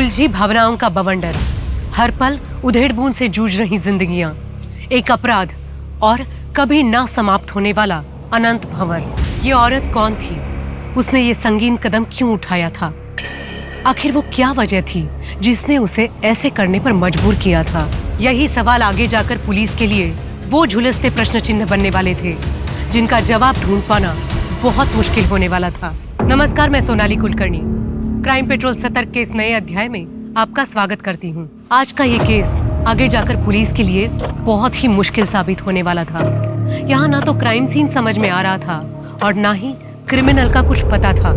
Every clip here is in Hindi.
उलझी भावनाओं का बवंडर, हर पल उधेड़ बूंद से जूझ रही जिंदगियां, एक अपराध और कभी ना समाप्त होने वाला अनंत भंवर। ये औरत कौन थी? उसने ये संगीन कदम क्यों उठाया था? आखिर वो क्या वजह थी जिसने उसे ऐसे करने पर मजबूर किया था? यही सवाल आगे जाकर पुलिस के लिए वो झुलसते प्रश्न चिन्ह बनने वाले थे, जिनका जवाब ढूंढ पाना बहुत मुश्किल होने वाला था। नमस्कार, मैं सोनाली कुलकर्णी क्राइम पेट्रोल सतर्क के इस नए अध्याय में आपका स्वागत करती हूँ। आज का ये केस आगे जाकर पुलिस के लिए बहुत ही मुश्किल साबित होने वाला था। यहाँ ना तो क्राइम सीन समझ में आ रहा था और ना ही क्रिमिनल का कुछ पता था।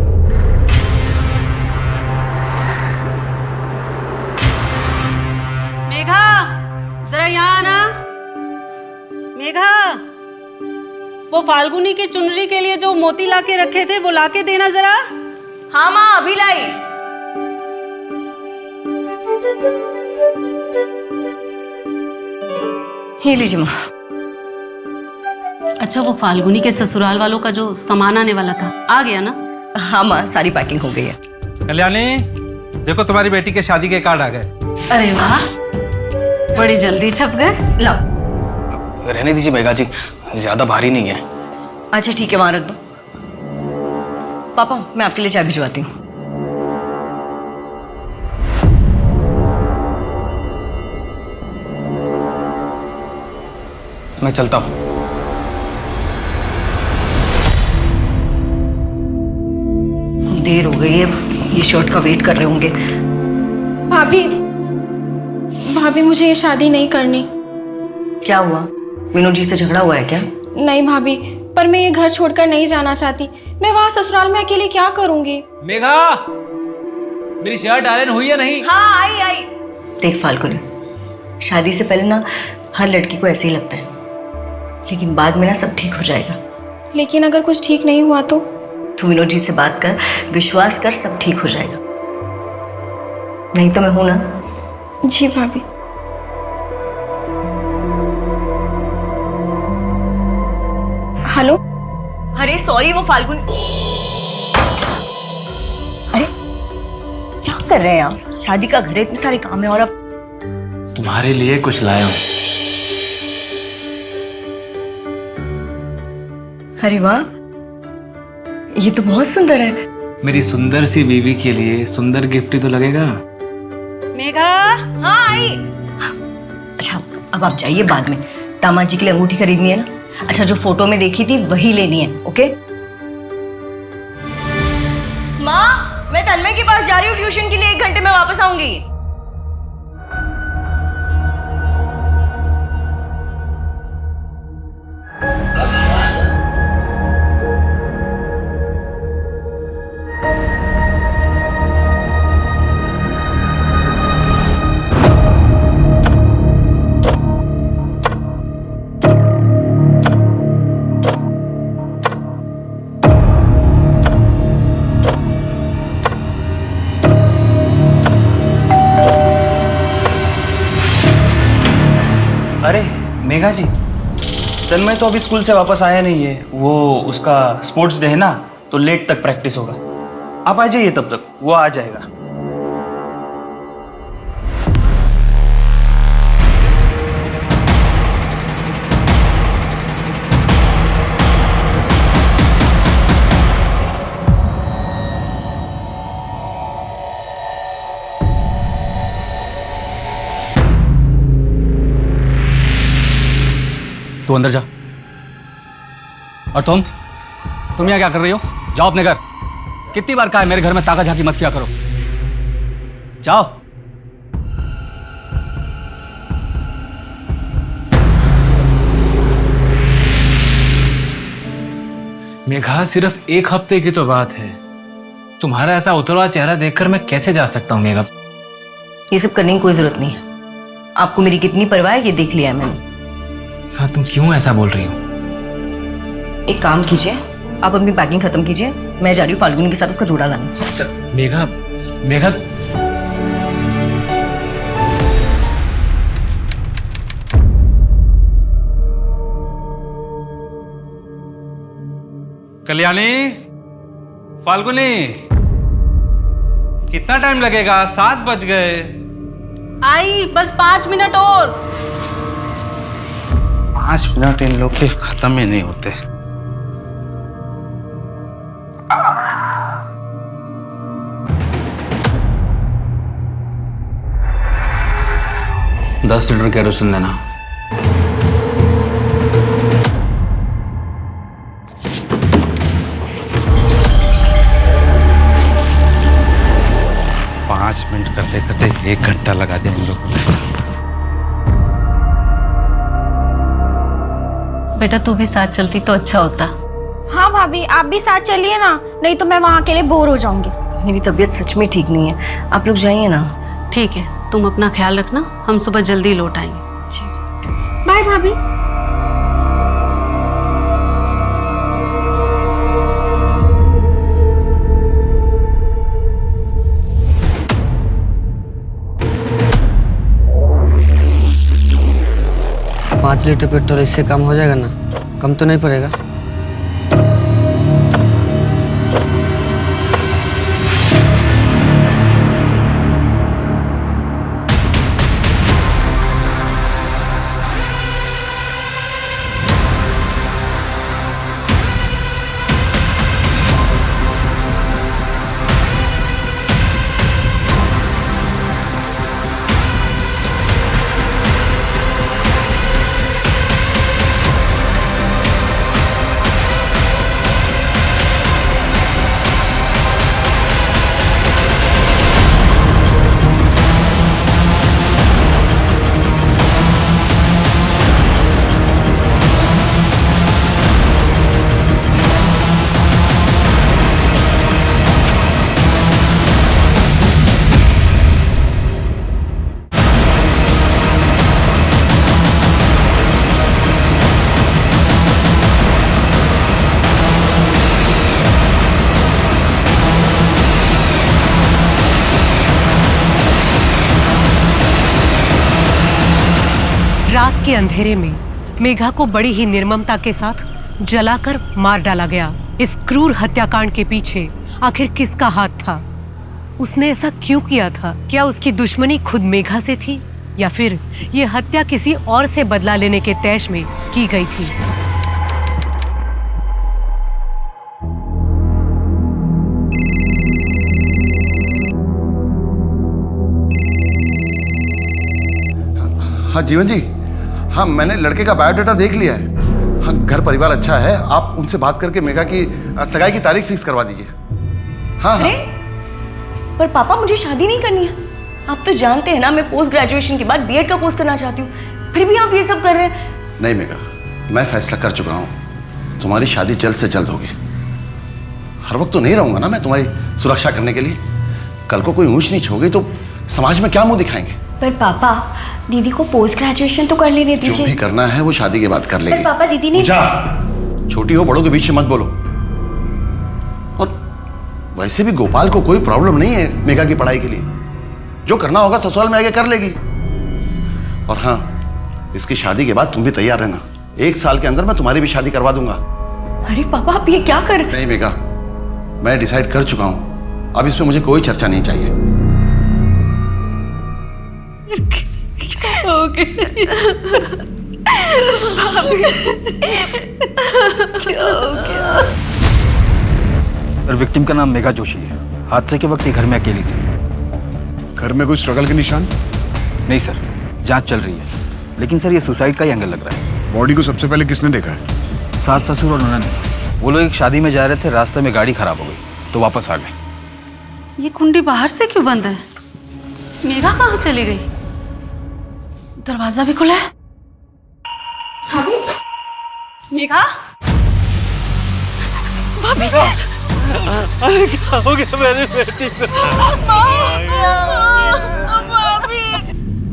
मेघा, जरा यहाँ आना। मेघा, वो फाल्गुनी की चुनरी के लिए जो मोती लाके रखे थे वो लाके देना जरा। हाँ माँ, अभी लाई। ये लीजिए माँ। अच्छा, वो फाल्गुनी के ससुराल वालों का जो सामान आने वाला था आ गया ना? हाँ माँ, सारी पैकिंग हो गई है। कल्याणी, देखो तुम्हारी बेटी के शादी के कार्ड आ गए। अरे वाह, बड़ी जल्दी छप गए। लाओ। रहने दीजिए मेघा जी, ज्यादा भारी नहीं है। अच्छा ठीक है, वहां रख दो। पापा, मैं आपके लिए चाय भिजवाती हूँ। मैं चलता हूँ। देर हो गई है, ये शर्ट का वेट कर रहे होंगे। भाभी, भाभी मुझे ये शादी नहीं करनी। क्या हुआ? विनोद जी से झगड़ा हुआ है क्या? नहीं भाभी, पर मैं ये घर छोड़कर नहीं जाना चाहती। मैं वहाँ ससुराल में अकेले क्या करूँगी? मेघा, मेरी शर्ट आयरन हुई है नहीं? हाँ, आई। देख फाल्गुनी, शादी से पहले ना हर लड़की को ऐसे ही लगता है, लेकिन बाद में ना सब ठीक हो जाएगा। लेकिन अगर कुछ ठीक नहीं हुआ तो? तू विनोद जी से बात कर, विश्वास कर, सब ठीक हो जाएगा। नहीं तो मैं हूं ना। जी भाभी। हेलो। अरे सॉरी, वो फाल्गुन। अरे क्या कर रहे हैं आप? शादी का घर है, इतने सारे काम है और अब तुम्हारे लिए कुछ लाया हूं। अरे वाह, ये तो बहुत सुंदर है। मेरी सुंदर सी बीवी के लिए सुंदर गिफ्ट ही तो लगेगा। मेघा, हाँ आई। अच्छा, अब आप जाइए, बाद में दामाद जी के लिए अंगूठी खरीदनी है ना। अच्छा, जो फोटो में देखी थी वही लेनी है, ओके? माँ, मैं तन्मय के पास जा रही हूँ ट्यूशन के लिए, 1 घंटे में वापस आऊंगी। अरे मेघा जी, तन्मय तो अभी स्कूल से वापस आया नहीं है। वो उसका स्पोर्ट्स डे है ना, तो लेट तक प्रैक्टिस होगा। आप आ जाइए, तब तक वो आ जाएगा। तू अंदर जा। और तुम यहाँ क्या कर रही हो? जाओ अपने घर। कितनी बार कहा है मेरे घर में ताका झाकी मत किया करो। जाओ। मेघा, सिर्फ 1 हफ्ते की तो बात है। तुम्हारा ऐसा उतरा चेहरा देखकर मैं कैसे जा सकता हूँ मेघा? ये सब करने की कोई जरूरत नहीं है। आपको मेरी कितनी परवाह है ये देख लिया है मैंने। हाँ, तुम क्यों ऐसा बोल रही हो? एक काम कीजिए, आप अपनी पैकिंग खत्म कीजिए, मैं जा रही हूँ फाल्गुनी के साथ उसका जोड़ा लाने। अच्छा, मेघा, मेघा, कल्याणी, फाल्गुनी, कितना टाइम लगेगा? 7 बज गए। आई बस 5 मिनट और। 5 मिनट इन लोग के खत्म ही नहीं होते। दस लीटर केरोसिन देना। पाँच मिनट करते करते 1 घंटा लगा दिया इन लोगों ने। बेटा तू भी साथ चलती तो अच्छा होता। हाँ भाभी, आप भी साथ चलिए ना, नहीं तो मैं वहाँ अकेले बोर हो जाऊंगी। मेरी तबीयत सच में ठीक नहीं है, आप लोग जाइए ना। ठीक है, तुम अपना ख्याल रखना, हम सुबह जल्दी लौट आएंगे। बाय भाभी। पाँच लीटर पेट्रोल इससे कम हो जाएगा ना? कम तो नहीं पड़ेगा? रात के अंधेरे में मेघा को बड़ी ही निर्ममता के साथ जलाकर मार डाला गया। इस क्रूर हत्याकांड के पीछे आखिर किसका हाथ था? उसने ऐसा क्यों किया था? क्या उसकी दुश्मनी खुद मेघा से थी या फिर ये हत्या किसी और से बदला लेने के तैश में की गई थी? हाँ जीवन जी, हाँ मैंने लड़के का बायोडाटा देख लिया है। हाँ घर परिवार अच्छा है, आप उनसे बात करके मेघा की सगाई की तारीख फिक्स करवा दीजिए। हाँ अरे पर पापा मुझे शादी नहीं करनी है। आप तो जानते हैं ना मैं पोस्ट ग्रेजुएशन के बाद बीएड का कोर्स करना चाहती हूँ, फिर भी आप ये सब कर रहे हैं। नहीं मेघा, मैं फैसला कर चुका हूँ, तुम्हारी शादी जल्द से जल्द होगी। हर वक्त तो नहीं रहूंगा ना मैं तुम्हारी सुरक्षा करने के लिए। कल को कोई ऊंच नीच हो गई तो समाज में क्या मुंह दिखाएंगे? पर पापा दीदी को पोस्ट ग्रेजुएशन तो कर लेने दीजिए। जो भी करना है वो शादी के बाद कर लेगी। पर पापा दीदी ने छोटी हो बड़ों के बीच में मत बोलो। और वैसे भी गोपाल को कोई प्रॉब्लम नहीं है मेघा की पढ़ाई के लिए, जो करना होगा ससुराल में आके कर लेगी। और हाँ, इसकी शादी के बाद तुम भी तैयार रहना, 1 साल के अंदर मैं तुम्हारी भी शादी करवा दूंगा। अरे पापा आप ये क्या कर? नहीं मेघा, मैं डिसाइड कर चुका हूं, अब इसमें मुझे कोई चर्चा नहीं चाहिए। और विक्टिम का नाम मेघा जोशी है। हादसे के वक्त ये घर में अकेली थी। घर में कोई स्ट्रगल के निशान? नहीं सर, जांच चल रही है, लेकिन सर ये सुसाइड का ही एंगल लग रहा है। बॉडी को सबसे पहले किसने देखा है? सास ससुर और ननद। वो लोग एक शादी में जा रहे थे, रास्ते में गाड़ी खराब हो गई तो वापस आ गए। ये कुंडी बाहर से क्यों बंद है? मेघा कहाँ चली गई? दरवाजा भी खुला है। मेघा, भाभी क्या हो गया मेरी बेटी को?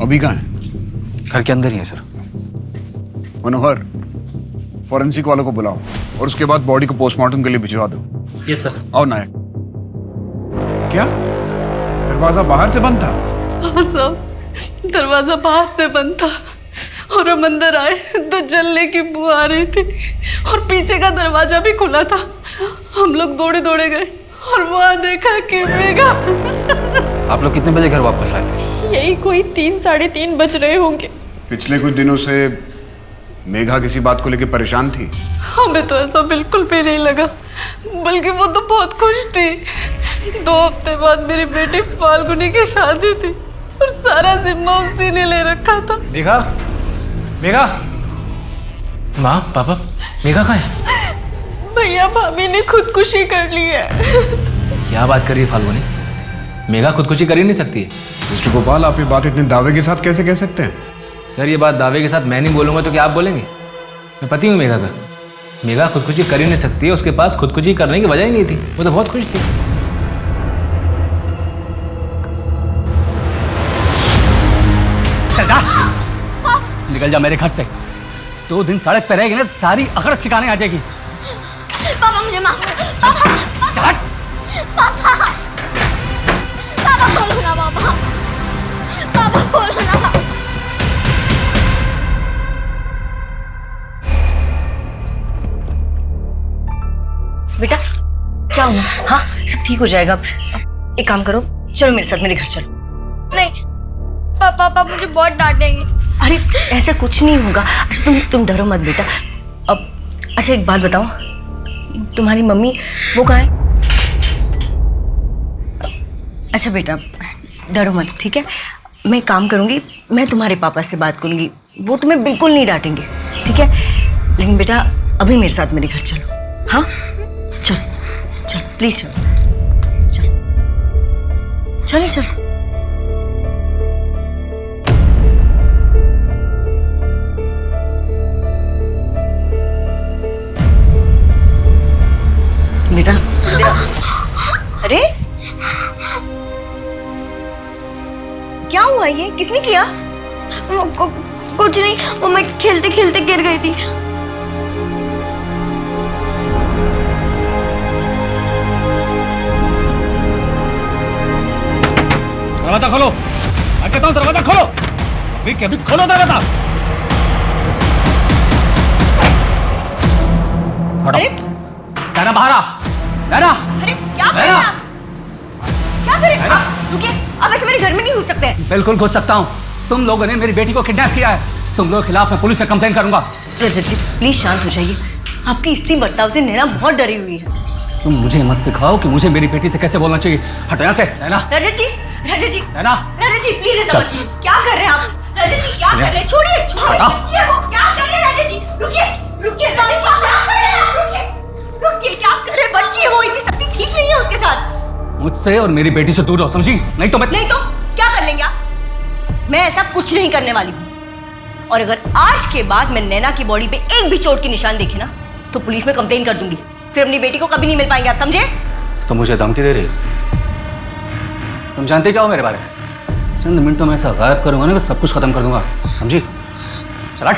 अभी कहाँ है? घर के अंदर ही है सर। मनोहर, फॉरेंसिक वालों को बुलाओ और उसके बाद बॉडी को पोस्टमार्टम के लिए भिजवा दो। Yes sir. आओ नायक। क्या दरवाजा बाहर से बंद था? हाँ साहब, दरवाजा बाहर से बंद था और हम अंदर आए तो जलने की बू आ रही थी और पीछे का दरवाजा भी खुला था। हम लोग दौड़े दौड़े गए और वहां देखा कि मेघा आप लोग कितने बजे घर वापस आए थे? यही कोई 3 साढ़े 3 बज रहे होंगे। पिछले कुछ दिनों से मेघा किसी बात को लेकर परेशान थी? हमें तो ऐसा बिल्कुल भी नहीं लगा, बल्कि वो तो बहुत खुश थी। 2 हफ्ते बाद मेरी बेटी फाल्गुनी की शादी थी और सारा जिम्मा उसी ने ले रखा था। मेघा, मेघा, माँ पापा, मेघा कहाँ है? भैया भाभी ने खुदकुशी कर ली है। क्या बात कर रही है फाल्गुनी? मेघा खुदकुशी कर ही नहीं सकती है। मिस्टर गोपाल, आप ये बात इतने दावे के साथ कैसे कह सकते हैं? सर ये बात दावे के साथ मैं नहीं बोलूंगा तो क्या आप बोलेंगे? मैं पति हूँ मेघा का। मेघा खुदकुशी कर ही नहीं सकती है, उसके पास खुदकुशी करने की वजह ही नहीं थी, वो तो बहुत खुश थी। चल जा, निकल जा मेरे घर से। 2 दिन सड़क पे रहेगी ना, सारी अकड़ ठिकाने आ जाएगी। पापा मुझे माफ करो। पापा पापा पापा खोलो ना, पापा पापा खोलो ना। बेटा क्या हुआ? हाँ सब ठीक हो जाएगा। अब एक काम करो, चलो मेरे साथ मेरे घर चलो। नहीं पापा मुझे बहुत डांटेंगे। अरे ऐसा कुछ नहीं होगा। अच्छा तुम डरो मत बेटा। अब अच्छा एक बात बताओ, तुम्हारी मम्मी वो कहाँ है? अच्छा बेटा डरो मत, ठीक है? मैं काम करूँगी, मैं तुम्हारे पापा से बात करूँगी, वो तुम्हें बिल्कुल नहीं डांटेंगे, ठीक है? लेकिन बेटा अभी मेरे साथ मेरे घर चलो। हाँ चलो चलो प्लीज चलो चलो चलो चलो। बेटा अरे क्या हुआ? ये किसने किया? कुछ नहीं, वो मैं खेलते खेलते गिर गई थी। दरवाजा खोलो, मैं कहता हूँ दरवाजा खोलो, अभी खोलो दरवाजा। अरे नैना बाहर आ, नैना। अरे क्या कर रहे हैं आप? क्या कर रहे हैं आप? रुकिए, आप ऐसे मेरे घर में नहीं घुस सकते। बिल्कुल घुस सकता हूँ। तुम लोगों ने मेरी बेटी को किडनैप किया है, तुम लोगों के खिलाफ मैं पुलिस से कंप्लेन करूंगा। रजत जी प्लीज शांत हो जाइए। आपके इसी बर्ताव से नैना बहुत डरी हुई है। तुम मुझे मत सिखाओ कि मुझे मेरी बेटी से कैसे बोलना चाहिए। हटो यहाँ से नैना। रजत जी नैना, रजत जी प्लीज ऐसा मत कीजिए। क्या कर रहे हैं आप? रजत जी क्या कर रहे हैं? छोड़िए बच्ची है वो। क्या कर रहे हैं रजत जी? रुकिए रुकिए रजत जी, क्या कर रहे हैं आप? रुकिए क्या कर रहे हैं? बच्ची है वो, इतनी सख्ती ठीक नहीं है उसके साथ। मुझसे और मेरी बेटी से दूर रहो, समझी? नहीं तो क्या कर लेंगे आप? मैं ऐसा कुछ नहीं करने वाली हूँ। और अगर आज के बाद मैं नैना की बॉडी पे एक भी चोट की निशान देखे ना तो पुलिस में कंप्लेन कर दूंगी। फिर अपनी बेटी को कभी नहीं मिल पाएंगे आप, समझे? तो मुझे धमकी दे रही हो? तुम जानते क्या हो मेरे बारे में? चंद मिनटों में ऐसा गायब करूंगा ना, मैं सब कुछ खत्म कर दूंगा, समझी? चल हट।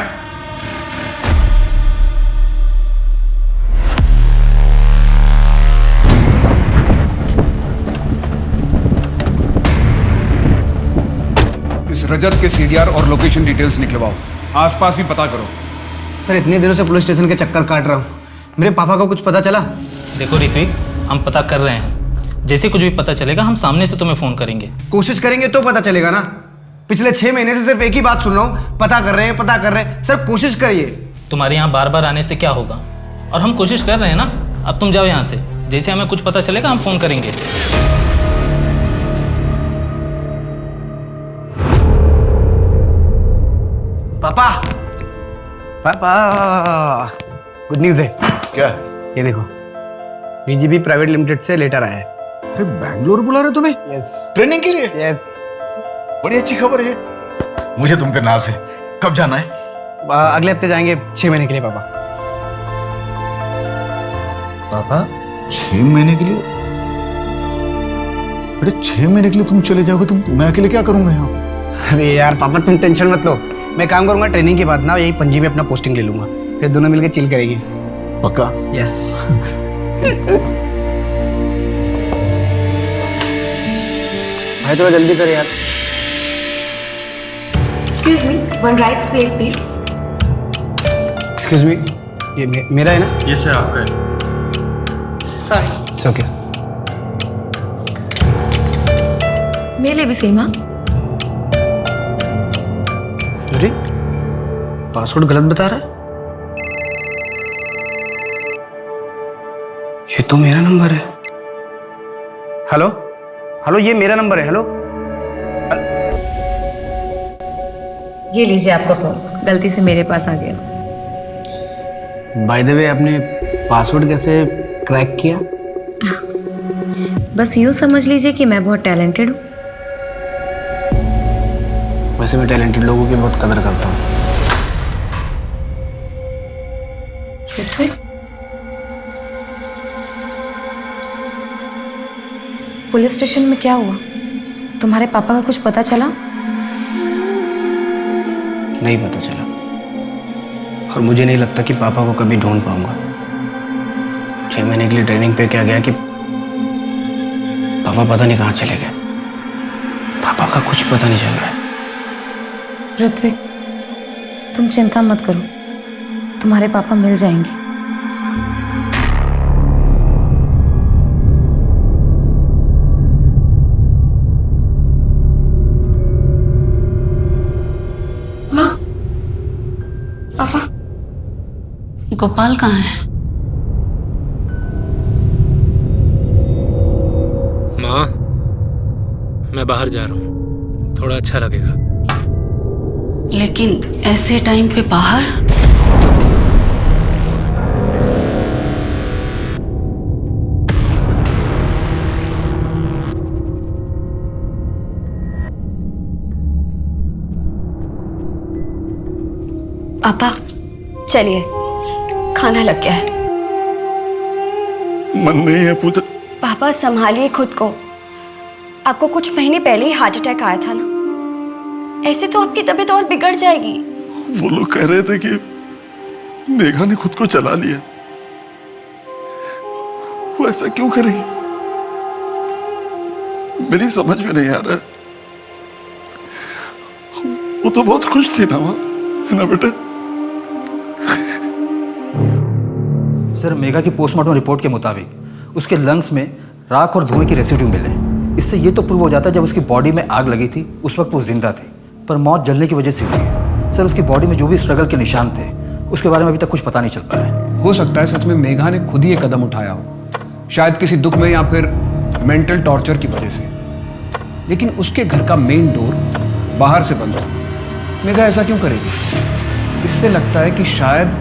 इस रजत के सीडीआर और लोकेशन डिटेल्स निकलवाओ, आसपास भी पता करो। सर इतने दिनों से पुलिस स्टेशन के चक्कर काट रहा हूँ, मेरे पापा को कुछ पता चला? देखो ऋत्विक, हम पता कर रहे हैं, जैसे कुछ भी पता चलेगा हम सामने से तुम्हें फोन करेंगे। कोशिश करेंगे तो पता चलेगा ना। पिछले 6 महीने से सिर्फ एक ही बात सुन रहा हूँ, पता कर रहे हैं। सर कोशिश करिए। तुम्हारे यहाँ बार बार आने से क्या होगा, और हम कोशिश कर रहे हैं ना। अब तुम जाओ यहाँ से, जैसे हमें कुछ पता चलेगा हम फोन करेंगे। पापा गुड न्यूज़ है। क्या? ये देखो, बीजीबी प्राइवेट लिमिटेड से लेटर आया है। अरे बैंगलोर बुला रहे तुम्हें? यस। ट्रेनिंग के लिए? यस। बड़ी अच्छी खबर है, मुझे तुम पे नाज है। कब जाना है? अगले हफ्ते जाएंगे 6 महीने के लिए पापा। पापा 6 महीने के लिए? अरे 6 महीने के लिए तुम चले जाओगे, तुम मैं अकेले क्या करूंगा यहाँ? अरे यार पापा तुम टेंशन मत लो, मैं काम करूंगा। ट्रेनिंग के बाद ना यही पणजी में अपना पोस्टिंग ले लूंगा, फिर दोनों मिलकर चिल करेंगे। पक्का? यस। भाई थोड़ा जल्दी कर यार। Excuse me, one right straight please. Excuse me, ये मेरा है ना? ये सर आपका है। Sorry. It's okay. मेरे लिए भी सेम। हाँ अरे पासवर्ड गलत बता रहा है। ये तो मेरा नंबर है। हेलो हेलो, ये मेरा नंबर है। हेलो, ये लीजिए आपका फोन, गलती से मेरे पास आ गया। बाय द वे, आपने पासवर्ड कैसे क्रैक किया? बस यूँ समझ लीजिए कि मैं बहुत टैलेंटेड हूँ। वैसे मैं टैलेंटेड लोगों की बहुत कदर करता हूँ। ऋत्विक, पुलिस स्टेशन में क्या हुआ? तुम्हारे पापा का कुछ पता चला? नहीं पता चला, और मुझे नहीं लगता कि पापा को कभी ढूंढ पाऊंगा। 6 महीने के लिए ट्रेनिंग पे क्या गया कि पापा पता नहीं कहाँ चले गए। पापा का कुछ पता नहीं चल रहा है। ऋत्विक, तुम चिंता मत करो, तुम्हारे पापा मिल जाएंगे। माँ, पापा, गोपाल कहाँ है? माँ, मैं बाहर जा रहा हूँ, थोड़ा अच्छा लगेगा। लेकिन ऐसे टाइम पे बाहर? पापा चलिए, खाना लग गया है। मन नहीं है पूजा। पापा संभालिए खुद को। आपको कुछ महीने पहले ही हार्ट अटैक आया था ना, ऐसे तो आपकी तबीयत और बिगड़ जाएगी। वो लोग कह रहे थे कि मेघा ने खुद को चला लिया। वो ऐसा क्यों करेगी? मेरी समझ में नहीं आ रहा है। वो तो बहुत खुश थी ना माँ, है ना बेटा? सर, मेघा की पोस्टमार्टम रिपोर्ट के मुताबिक उसके लंग्स में राख और धुएं की रेसिड्यू मिले। इससे ये तो प्रूव हो जाता है जब उसकी बॉडी में आग लगी थी उस वक्त वो जिंदा थी, पर मौत जलने की वजह से हुई है। सर, उसकी बॉडी में जो भी स्ट्रगल के निशान थे उसके बारे में अभी तक कुछ पता नहीं चल पाया है। हो सकता है सच में मेघा ने खुद ही ये कदम उठाया हो, शायद किसी दुख में या फिर मेंटल टॉर्चर की वजह से। लेकिन उसके घर का मेन डोर बाहर से बंद था। मेघा ऐसा क्यों करेगी? इससे लगता है कि शायद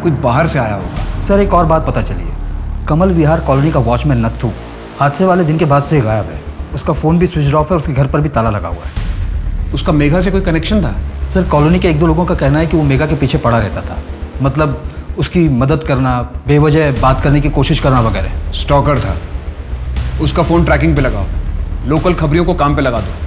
कोई बाहर से आया होगा। सर, एक और बात पता चली है। कमल विहार कॉलोनी का वॉचमैन नत्थू हादसे वाले दिन के बाद से गायब है। उसका फ़ोन भी स्विच ऑफ है, उसके घर पर भी ताला लगा हुआ है। उसका मेघा से कोई कनेक्शन था? सर, कॉलोनी के 1-2 लोगों का कहना है कि वो मेघा के पीछे पड़ा रहता था, मतलब उसकी मदद करना, बेवजह बात करने की कोशिश करना वगैरह। स्टॉकर था। उसका फ़ोन ट्रैकिंग पे लगाओ, लोकल खबरियों को काम पे लगा दो।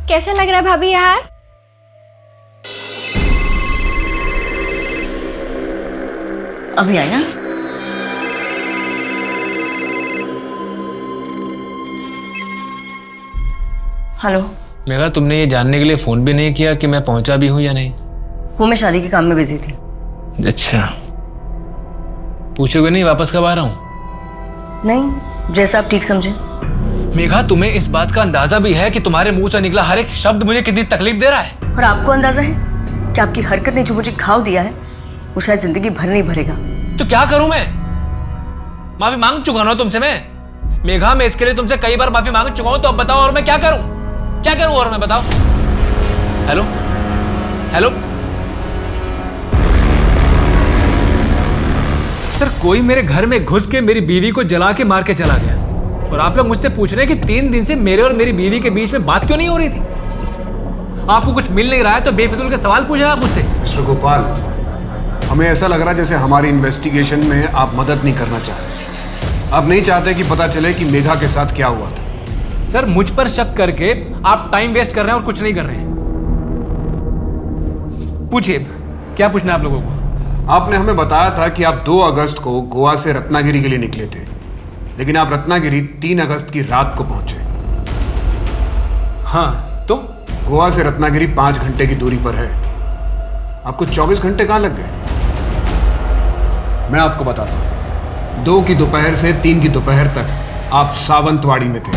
कैसा लग रहा है भाभी यार? अभी आएगा। हेलो। मेघा, तुमने ये जानने के लिए फोन भी नहीं किया कि मैं पहुंचा भी हूं या नहीं? वो मैं शादी के काम में बिजी थी। अच्छा, पूछोगे नहीं वापस कब आ रहा हूं? नहीं, जैसा आप ठीक समझे। मेघा, तुम्हें इस बात का अंदाजा भी है कि तुम्हारे मुंह से निकला हर एक शब्द मुझे कितनी तकलीफ दे रहा है? और आपको अंदाजा है कि आपकी हरकत ने जो मुझे घाव दिया है वो शायद जिंदगी भर नहीं भरेगा। तो क्या करूं मैं? माफी मांग चुका ना तुमसे मैं। मेघा, मैं इसके लिए तुमसे कई बार माफी मांग चुका हूं, तो अब बताओ और मैं क्या करूं? क्या करूं और मैं, बताओ। हेलो हेलो सर, कोई मेरे घर में घुस के मेरी बीवी को जला के मार के चला गया, और आप लोग मुझसे पूछ रहे हैं कि 3 दिन से मेरे और मेरी बीवी के बीच में बात क्यों नहीं हो रही थी? आपको कुछ मिल नहीं रहा है तो बेफिजूल के सवाल पूछ रहे हैं आप मुझसे। मिस्टर गोपाल, हमें ऐसा लग रहा है जैसे हमारी इन्वेस्टिगेशन में आप मदद नहीं करना चाह रहे। आप नहीं चाहते कि पता चले कि मेघा के साथ क्या हुआ था। सर, मुझ पर शक करके आप टाइम वेस्ट कर रहे हैं और कुछ नहीं कर रहे हैं। पूछिए, क्या पूछना है आप लोगों को? आपने हमें बताया था कि आप 2 अगस्त को गोवा से रत्नागिरी के लिए निकले थे, लेकिन आप रत्नागिरी 3 अगस्त की रात को पहुंचे। हाँ तो गोवा से रत्नागिरी 5 घंटे की दूरी पर है। आपको 24 घंटे कहाँ लग गए? मैं आपको बताता हूँ। 2 की दोपहर से 3 की दोपहर तक आप सावंतवाड़ी में थे।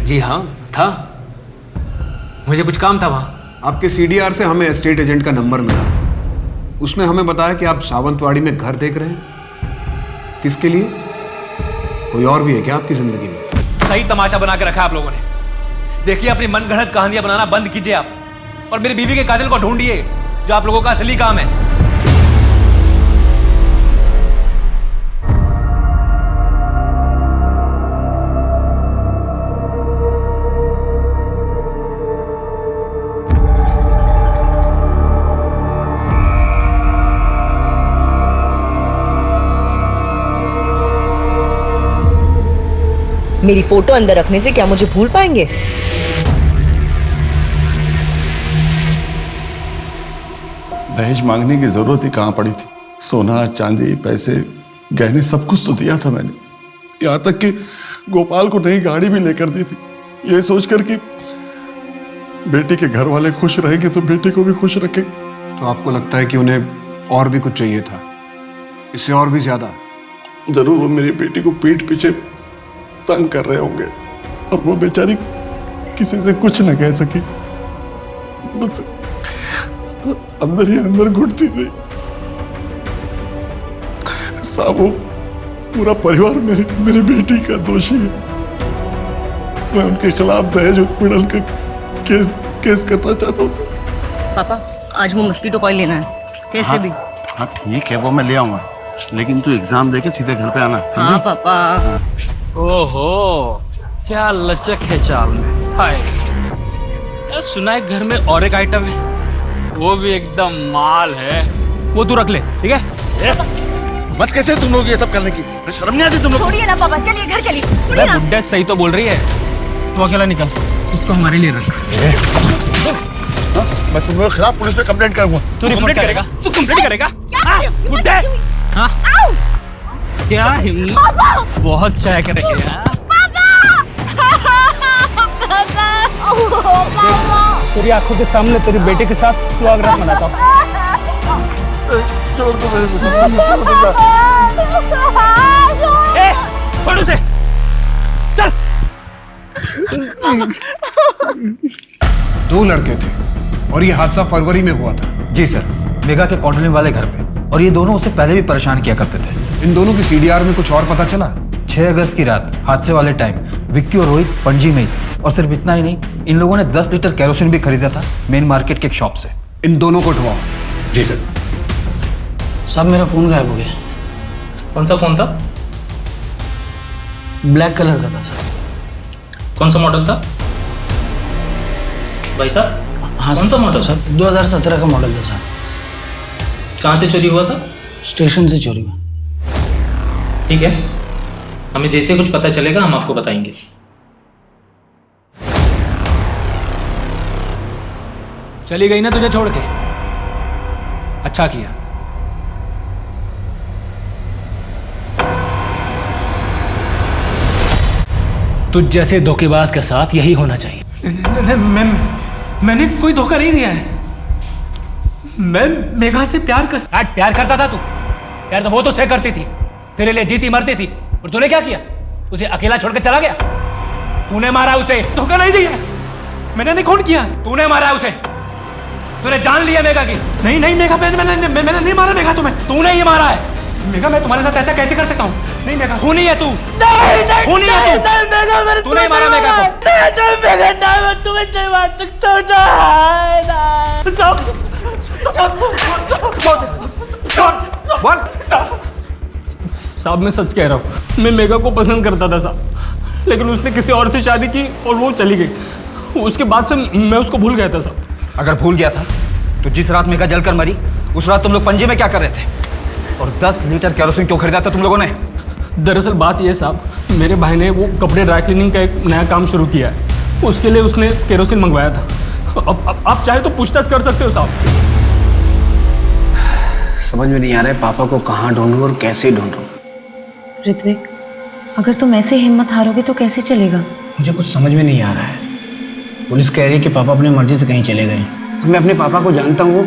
जी हाँ था, मुझे कुछ काम था वहाँ। आपके सीडीआर से हमें एस्टेट एजेंट का नंबर मिला। उसने हमें बताया कि आप सावंतवाड़ी में घर देख रहे हैं। किसके लिए? कोई और भी है क्या आपकी जिंदगी में? सही तमाशा बना के रखा है आप लोगों ने। देखिए, अपनी मनगढ़ंत कहानियां बनाना बंद कीजिए आप, और मेरी बीवी के कातिल को ढूंढिए, जो आप लोगों का असली काम है। मेरी फोटो अंदर रखने से क्या मुझे भूल पाएंगे? दहेज मांगने की जरूरत ही कहां पड़ी थी? सोना, चांदी, पैसे, गहने सब कुछ तो दिया था मैंने। यहां तक कि गोपाल को नई गाड़ी भी लेकर दी थी, ये सोचकर कि बेटी के घर वाले खुश रहेंगे तो बेटी को भी खुश रखेंगे। तो आपको लगता है कि उन्हें और भी कुछ चाहिए था, इससे और भी ज्यादा? जरूर वो मेरी बेटी को पीठ पीछे तंग कर रहे होंगे, और वो बेचारी किसी से कुछ न कह सकी, मुझसे अंदर ही अंदर घुटती रही। साहब, वो पूरा परिवार मेरी बेटी का दोषी है। मैं उनके खिलाफ दहेज उत्पीड़न का केस करना चाहता हूँ। पापा, आज वो मस्कीटो कॉइल लेना है, कैसे भी। हाँ ठीक है, वो मैं ले आऊंगा, लेकिन तू एग्जाम देके सीधे घर पे आना। हाँ पापा। ओहो, क्या लचक है चाल में। हाय, सुना है घर में और एक आइटम है, वो भी एकदम माल है। वो तू रख ले, ठीक है? मत कैसे तुम लोग ये सब करने की, शर्म नहीं आती तुम लोग? छोड़िए ना पापा, चलिए घर चलिए। अरे बुड्ढा सही तो बोल रही है, तू अकेला निकल, इसको हमारे लिए रख। मैं तुम लोगों के खिलाफ पुलिस में कंप्लेंट करूंगा। तू कंप्लेंट करेगा? तू कंप्लेंट करेगा? बुड्ढे, क्या हिम्मत, बहुत चाय करेंगे यार। तेरी आंखों के सामने तेरी बेटे के साथ सुहागरात मनाता हूँ। छोड़ दो मेरे को। छोड़ उसे, चल। 2 लड़के थे और ये हादसा फरवरी में हुआ था। जी सर, मेगा के कॉलोनी वाले घर पे, और ये दोनों उससे पहले भी परेशान किया करते थे। इन दोनों की सीडीआर में कुछ और पता चला? 6 अगस्त की रात हादसे वाले टाइम विक्की और रोहित पणजी में ही थे, और सिर्फ इतना ही नहीं, इन लोगों ने 10 लीटर केरोसिन भी खरीदा था मेन मार्केट के एक शॉप से। इन दोनों को उठवाओ। जी सर। साहब, मेरा फोन गायब हो गया। कौन सा फोन था? ब्लैक कलर का था सर। कौन सा मॉडल था भाई साहब? हाँ, कौन सा मॉडल? सर 2017 का मॉडल था सर। कहाँ से चोरी हुआ था? स्टेशन से चोरी हुआ। ठीक है, हमें जैसे कुछ पता चलेगा हम आपको बताएंगे। चली गई ना तुझे छोड़ के? अच्छा किया। तुझ जैसे धोखेबाज के साथ यही होना चाहिए। मैंने कोई धोखा नहीं दिया है। मैं मेघा से प्यार करता था तू? प्यार तो वो तो से करती थी, तेरे लिए जीती मरती थी, और तूने क्या किया? उसे अकेला छोड़ के चला गया। तूने मारा उसे। धोखा नहीं दिया, मैंने नहीं खून किया। तूने मारा उसे, तूने जान लिया मेघा की। नहीं मेघा, मैंने नहीं मारा मेघा तुम्हें। तूने ही मारा है। मेघा, मैं तुम्हारे साथ ऐसा कैसे कर सकता हूँ? नहीं मेघा, खूनी है तू। खूनी है तू। तूने मारा मेघा को। तुम्हें नहीं मार सकता। साहब, मैं सच कह रहा हूँ, मैं मेघा को पसंद करता था साहब, लेकिन उसने किसी और से शादी की और वो चली गई। उसके बाद से मैं उसको भूल गया था साहब। अगर भूल गया था तो जिस रात मेघा जलकर मरी उस रात तुम लोग पणजी में क्या कर रहे थे? और 10 लीटर केरोसिन क्यों खरीदा था तुम लोगों ने? दरअसल बात यह साहब, मेरे भाई ने वो कपड़े ड्राई क्लीनिंग का एक नया काम शुरू किया है, उसके लिए उसने केरोसिन मंगवाया था। अब आप चाहे तो पूछताछ कर सकते हो साहब। समझ में नहीं आ रहा है पापा को कहाँ ढूंढूं और कैसे ढूंढूं। ऋत्विक, अगर तुम ऐसे हिम्मत हारोगे तो कैसे चलेगा? मुझे कुछ समझ में नहीं आ रहा है। पुलिस कह रही है कि पापा अपनी मर्जी से कहीं चले गए और मैं अपने पापा को जानता हूँ,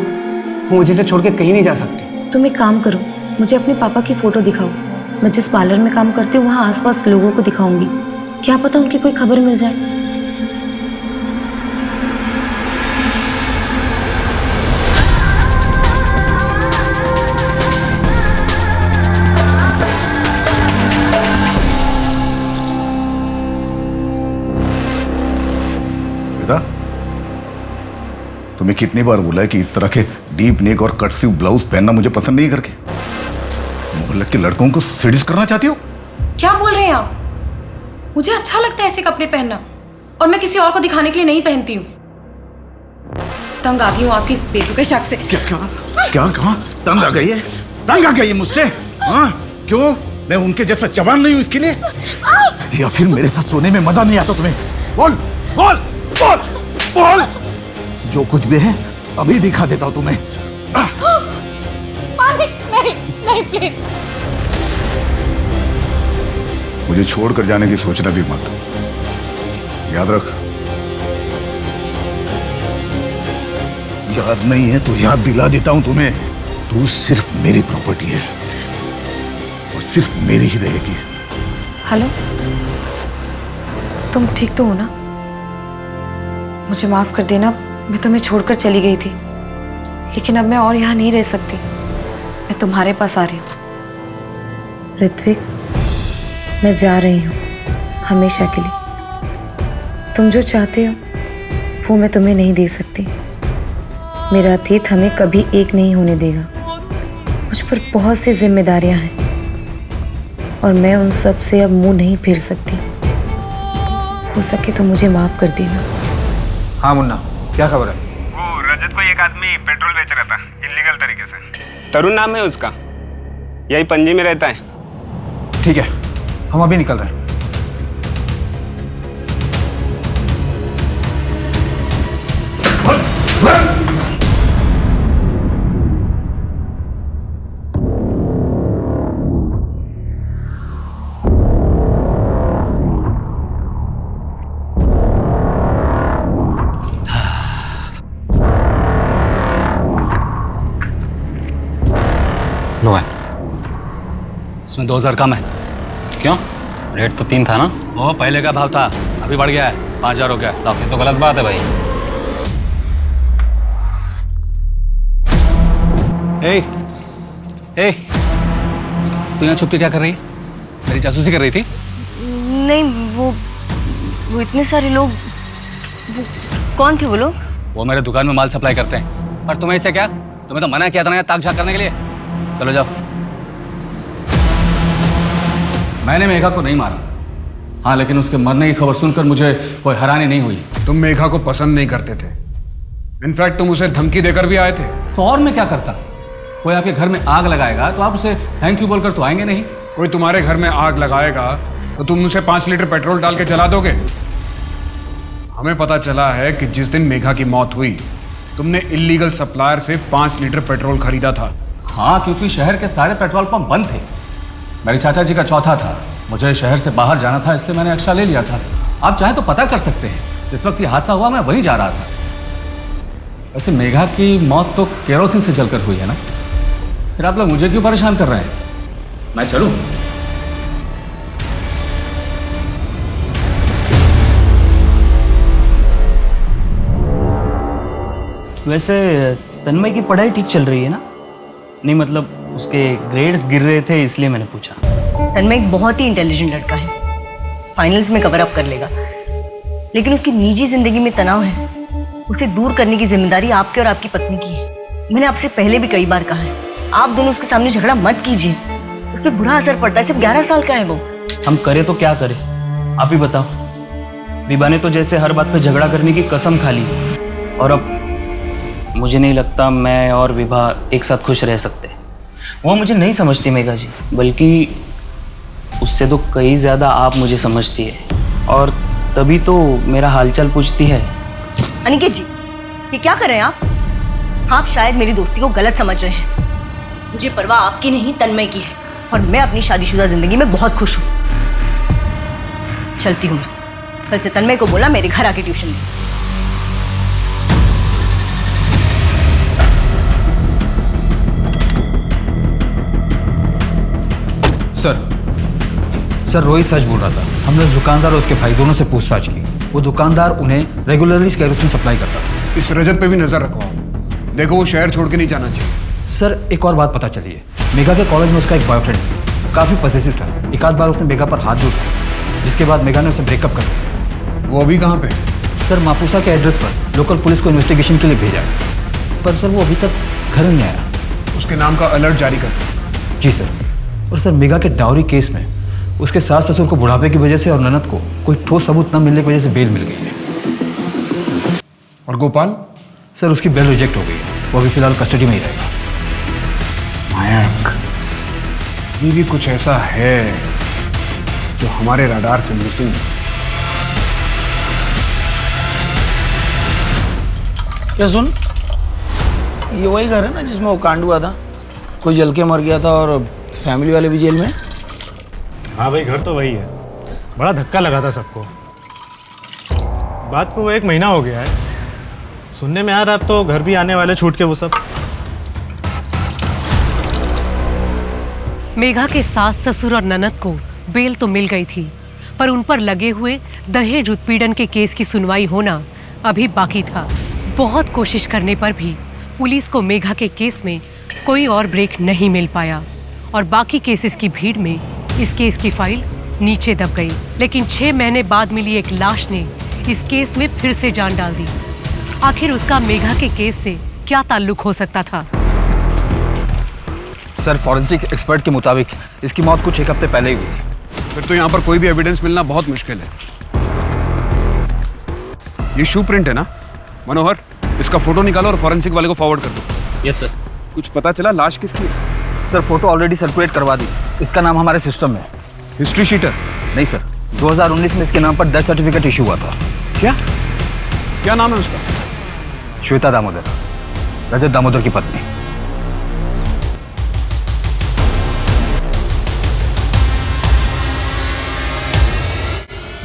वो मुझे से छोड़ के कहीं नहीं जा सकते। तुम एक काम करो, मुझे अपने पापा की फ़ोटो दिखाओ। मैं जिस पार्लर में काम करती हूँ वहाँ आसपास लोगों को दिखाऊंगी, क्या पता उनकी कोई खबर मिल जाए। तुम्हें कितनी बार बोला है कि इस तरह के डीप नेक और कट स्लीव ब्लाउज पहनना मुझे पसंद नहीं करके? मोहल्ले के लड़कों को सेड्यूस करना चाहती हो? क्या बोल रहे हैं आप? मुझे अच्छा लगता है ऐसे कपड़े पहनना, और मैं किसी और को दिखाने के लिए नहीं पहनती हूँ। तंग आ गई हूँ आपकी इस बेतुके शक से। क्या कहा? तंग आ गई है? तंग आ गई है मुझसे? हाँ, क्यों? मैं उनके जैसा जवान नहीं हूँ इसके लिए? या फिर मेरे साथ सोने में मजा नहीं आता तुम्हें? बोल बोल बोल बोल। जो कुछ भी है अभी दिखा देता हूं तुम्हें। नहीं नहीं प्लीज। मुझे छोड़कर जाने की सोचना भी मत, याद रख। याद नहीं है तो याद दिला देता हूं तुम्हें। तू सिर्फ मेरी प्रॉपर्टी है और सिर्फ मेरी ही रहेगी। हेलो, तुम ठीक तो हो ना? मुझे माफ कर देना, मैं तुम्हें छोड़कर चली गई थी, लेकिन अब मैं और यहाँ नहीं रह सकती। मैं तुम्हारे पास आ रही हूँ। ऋत्विक, मैं जा रही हूँ हमेशा के लिए। तुम जो चाहते हो वो मैं तुम्हें नहीं दे सकती। मेरा अतीत हमें कभी एक नहीं होने देगा। मुझ पर बहुत सी जिम्मेदारियाँ हैं और मैं उन सब से अब मुंह नहीं फेर सकती। हो सके तो मुझे माफ कर देना। हाँ मुन्ना, क्या खबर है? वो रजत को एक आदमी पेट्रोल बेच रहा था इलीगल तरीके से। तरुण नाम है उसका, यही पणजी में रहता है। ठीक है, हम अभी निकल रहे हैं। लो है, इसमें 2000 कम है। क्यों? रेट तो 3 था ना? वो पहले का भाव था, अभी बढ़ गया है, 5000 हो गया। ये तो गलत बात है भाई। ए, तू यहाँ छुप के क्या कर रही है? मेरी जासूसी कर रही थी? नहीं, वो इतने सारे लोग, वो कौन थे वो लोग? वो मेरे दुकान में माल सप्लाई करते हैं। पर तुम्हें इससे क्या? तुम्हें तो मना किया था ना ताक झाक करने के लिए। चलो जाओ। मैंने मेघा को नहीं मारा, हाँ, लेकिन उसके मरने की खबर सुनकर मुझे कोई हैरानी नहीं हुई। तुम मेघा को पसंद नहीं करते थे, इनफैक्ट तुम उसे धमकी देकर भी आए थे। तो और मैं क्या करता? कोई आपके घर में आग लगाएगा तो आप उसे थैंक यू बोलकर तो आएंगे नहीं। कोई तुम्हारे घर में आग लगाएगा तो तुम उसे 5 लीटर पेट्रोल डाल के जला दोगे। हमें पता चला है कि जिस दिन मेघा की मौत हुई तुमने इलीगल सप्लायर से 5 लीटर पेट्रोल खरीदा था। हाँ, क्योंकि शहर के सारे पेट्रोल पंप बंद थे। मेरे चाचा जी का चौथा था, मुझे शहर से बाहर जाना था, इसलिए मैंने एक्स्ट्रा ले लिया था। आप चाहे तो पता कर सकते हैं, जिस वक्त ये हादसा हुआ मैं वहीं जा रहा था। वैसे मेघा की मौत तो केरोसिन से जलकर हुई है ना, फिर आप लोग मुझे क्यों परेशान कर रहे हैं? मैं चलूं? वैसे तन्मय की पढ़ाई ठीक चल रही है ना? नहीं, मतलब उसके ग्रेड्स गिर रहे थे इसलिए मैंने पूछा। तन्मय एक बहुत ही इंटेलिजेंट लड़का है, फाइनल्स में कवर अप कर लेगा, लेकिन उसकी निजी जिंदगी में तनाव है। उसे दूर करने की जिम्मेदारी आपके और आपकी पत्नी की है। मैंने आपसे पहले भी कई बार कहा है, आप दोनों उसके सामने झगड़ा मत कीजिए, उस पर बुरा असर पड़ता है। सिर्फ 11 साल का है वो। हम करें तो क्या करें, आप ही बताओ। विभा ने तो जैसे हर बात पे झगड़ा करने की कसम खा ली, और अब मुझे नहीं लगता मैं और विभा एक साथ खुश रह सकते। वो मुझे नहीं समझती मेघा जी, बल्कि उससे तो कई ज़्यादा आप मुझे समझती है, और तभी तो मेरा हालचाल पूछती है। अनिकेत जी, ये क्या कर रहे हैं आप? शायद मेरी दोस्ती को गलत समझ रहे हैं। मुझे परवाह आपकी नहीं तन्मय की है, और मैं अपनी शादीशुदा जिंदगी में बहुत खुश हूँ। चलती हूँ मैं। कल से तन्मय को बोला मेरे घर आके ट्यूशन ले। सर रोहित सच बोल रहा था। हमने उस दुकानदार और उसके भाई दोनों से पूछताछ की। वो दुकानदार उन्हें रेगुलरली केरोसिन सप्लाई करता था। इस रजत पे भी नजर रखवाओ। देखो वो शहर छोड़ के नहीं जाना चाहिए। सर एक और बात पता चली है, मेघा के कॉलेज में उसका एक बॉयफ्रेंड था, काफ़ी पॉसेसिव था। एक आध बार उसने मेघा पर हाथ भी उठाया, जिसके बाद मेघा ने उसे ब्रेकअप कर दिया। वो अभी कहाँ पे? सर मापुसा के एड्रेस पर लोकल पुलिस को इन्वेस्टिगेशन के लिए भेजा है, पर सर वो अभी तक घर नहीं आया। उसके नाम का अलर्ट जारी कर दो। जी सर। और सर मेघा के डाउरी केस में उसके सास ससुर को बुढ़ापे की वजह से और ननद को कोई ठोस सबूत न मिलने की वजह से बेल मिल गई है। और गोपाल? सर उसकी बेल रिजेक्ट हो गई है, वो अभी फिलहाल कस्टडी में ही रहेगा। मायक, ये भी कुछ ऐसा है जो हमारे रडार से मिसिंग है। क्या सुन, ये वही घर है ना जिसमें वो कांड हुआ था, कोई जल के मर गया था और फैमिली वाले भी जेल में? हाँ भाई, घर तो वही है। बड़ा धक्का लगा था सबको। बात को वो 1 महीना हो गया है। सुनने में आ रहा, अब तो घर भी आने वाले छूट के वो सब। मेघा के सास ससुर और ननद को बेल तो मिल गई थी, पर उन पर लगे हुए दहेज उत्पीड़न के केस की सुनवाई होना अभी बाकी था। बहुत कोशिश करने पर भी पुलिस को मेघा के केस में कोई और ब्रेक नहीं मिल पाया और बाकी केसेस की भीड़ में इस केस की फाइल नीचे दब गई। लेकिन 6 महीने बाद मिली एक लाश ने इस केस में फिर से जान डाल दी। आखिर उसका मेघा के केस से क्या ताल्लुक हो सकता था? सर फॉरेंसिक एक्सपर्ट के मुताबिक इसकी मौत कुछ 1 हफ्ते पहले ही हुई थी। फिर तो यहाँ पर कोई भी एविडेंस मिलना बहुत मुश्किल है। ये शू प्रिंट है ना? मनोहर, इसका फोटो निकालो और फॉरेंसिक वाले को फॉरवर्ड कर दो। Yes sir. कुछ पता चला लाश किसकी है? सर फोटो ऑलरेडी सर्कुलेट करवा दी। इसका नाम हमारे सिस्टम में। History sheeter? नहीं सर, 2019 में इसके नाम पर डेथ सर्टिफिकेट इशू हुआ था। क्या नाम है उसका? श्वेता दामोदर, रजत दामोदर की पत्नी।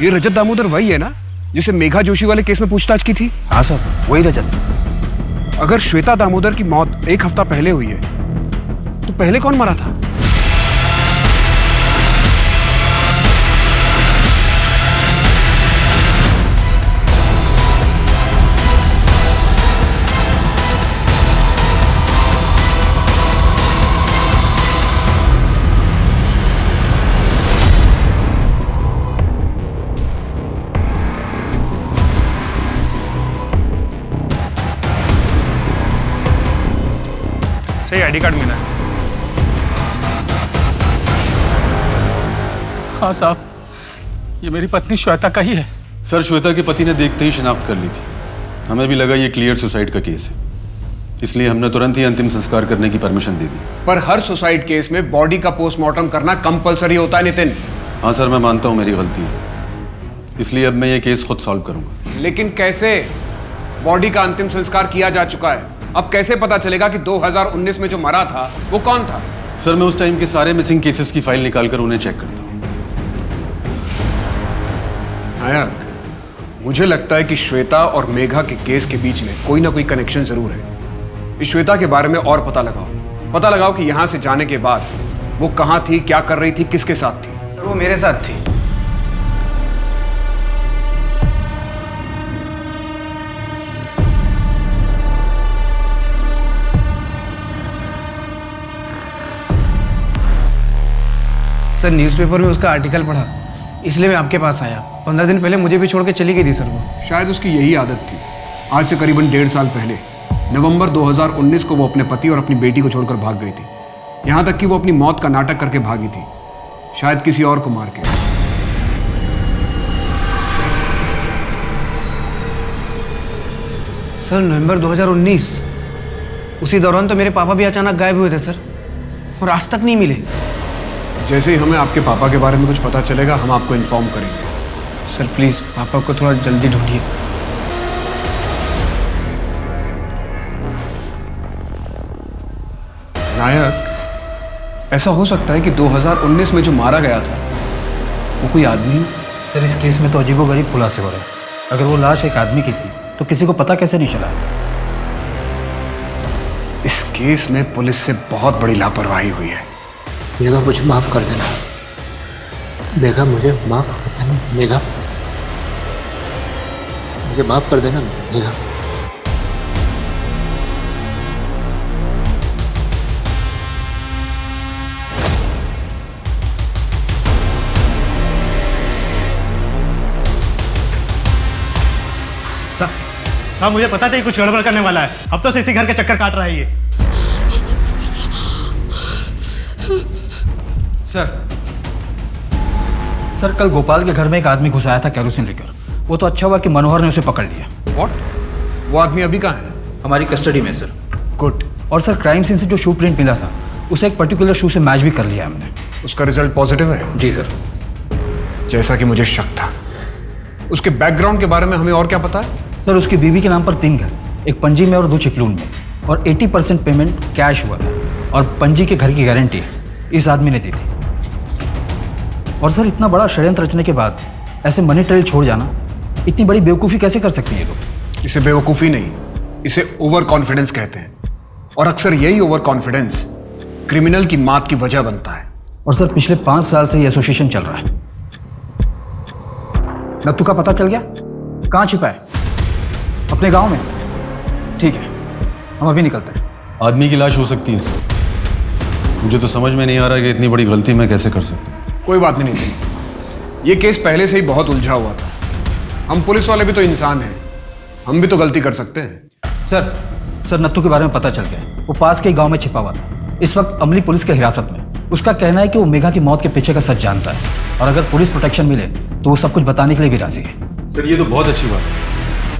ये रजत दामोदर वही है ना जिसे मेघा जोशी वाले केस में पूछताछ की थी? हाँ सर, वही रजत। अगर श्वेता दामोदर की मौत 1 हफ्ता पहले हुई है तो पहले कौन मरा था? सही आईडी कार्ड मिला है। हाँ साहब, ये मेरी पत्नी श्वेता का ही है। सर श्वेता के पति ने देखते ही शिनाख्त कर ली थी। हमें भी लगा ये क्लियर सुसाइड का केस है, इसलिए हमने तुरंत ही अंतिम संस्कार करने की परमिशन दे दी। पर हर सुसाइड केस में बॉडी का पोस्टमार्टम करना कंपलसरी होता है नितिन। हाँ सर, मैं मानता हूँ मेरी गलती है, इसलिए अब मैं ये केस खुद सॉल्व करूंगा। लेकिन कैसे? बॉडी का अंतिम संस्कार किया जा चुका है, अब कैसे पता चलेगा कि 2019 में जो मरा था वो कौन था? सर मैं उस टाइम के सारे मिसिंग केसेस की फाइल निकालकर उन्हें चेक करता हूँ। नायक, मुझे लगता है कि श्वेता और मेघा के केस के बीच में कोई ना कोई कनेक्शन जरूर है। इस श्वेता के बारे में और पता लगाओ कि यहाँ से जाने के बाद वो कहाँ थी, क्या कर रही थी, किसके साथ थी। सर वो मेरे साथ थी। सर न्यूज़पेपर में उसका आर्टिकल पढ़ा, इसलिए मैं आपके पास आया। 15 दिन पहले मुझे भी छोड़ के चली गई थी सर वो। शायद उसकी यही आदत थी। आज से करीबन 1.5 साल पहले नवंबर 2019 को वो अपने पति और अपनी बेटी को छोड़कर भाग गई थी। यहाँ तक कि वो अपनी मौत का नाटक करके भागी थी, शायद किसी और को मार के। सर नवंबर 2019, उसी दौरान तो मेरे पापा भी अचानक गायब हुए थे सर, और आज तक नहीं मिले। जैसे ही हमें आपके पापा के बारे में कुछ पता चलेगा हम आपको इन्फॉर्म करेंगे। सर प्लीज़ पापा को थोड़ा जल्दी ढूंढिए। नायक, ऐसा हो सकता है कि 2019 में जो मारा गया था वो कोई आदमी हो? सर इस केस में तो अजीबोगरीब खुलासे हो रहे हैं। अगर वो लाश एक आदमी की थी तो किसी को पता कैसे नहीं चला? इस केस में पुलिस से बहुत बड़ी लापरवाही हुई है। मेघा मुझे माफ कर देना, मेघा मुझे माफ कर देना, मेघा मुझे माफ कर देना मेघा। साहब मुझे पता था कि कुछ गड़बड़ करने वाला है। अब तो इसी घर के चक्कर काट रहा है ये। सर कल गोपाल के घर में एक आदमी घुस आया था कैरोसिन लेकर। वो तो अच्छा हुआ कि मनोहर ने उसे पकड़ लिया। व्हाट? वो आदमी अभी कहाँ है? हमारी कस्टडी में सर। गुड। और सर क्राइम सीन से जो शू प्रिंट मिला था उसे एक पर्टिकुलर शू से मैच भी कर लिया हमने। उसका रिजल्ट पॉजिटिव है? जी सर। जैसा कि मुझे शक था। उसके बैकग्राउंड के बारे में हमें और क्या पता है? सर उसकी बीवी के नाम पर 3 घर, एक पंजी में और 2 चिपलून में, और 80% पेमेंट कैश हुआ था। और पंजी के घर की गारंटी इस आदमी ने दी थी। और सर इतना बड़ा षड्यंत्र रचने के बाद ऐसे मनी ट्रेल छोड़ जाना, इतनी बड़ी बेवकूफ़ी कैसे कर सकती है लोग? इसे बेवकूफ़ी नहीं, इसे ओवर कॉन्फिडेंस कहते हैं। और अक्सर यही ओवर कॉन्फिडेंस क्रिमिनल की मात की वजह बनता है। और सर पिछले 5 साल से ये एसोसिएशन चल रहा है। नत्थू का पता चल गया? कहाँ छिपा है? अपने गांव में? ठीक है, हम अभी निकलते हैं। आदमी की लाश हो सकती है। मुझे तो समझ में नहीं आ रहा कि इतनी बड़ी गलती मैं कैसे कर सकता हूँ। कोई बात नहीं थी। ये केस पहले से ही बहुत उलझा हुआ था। हम पुलिस वाले भी तो इंसान हैं, हम भी तो गलती कर सकते हैं। सर नत्थू के बारे में पता चल गया। वो पास के गांव में छिपा हुआ था, इस वक्त अमली पुलिस के हिरासत में। उसका कहना है कि वो मेघा की मौत के पीछे का सच जानता है, और अगर पुलिस प्रोटेक्शन मिले तो वो सब कुछ बताने के लिए भी राजी है। सर ये तो बहुत अच्छी बात है,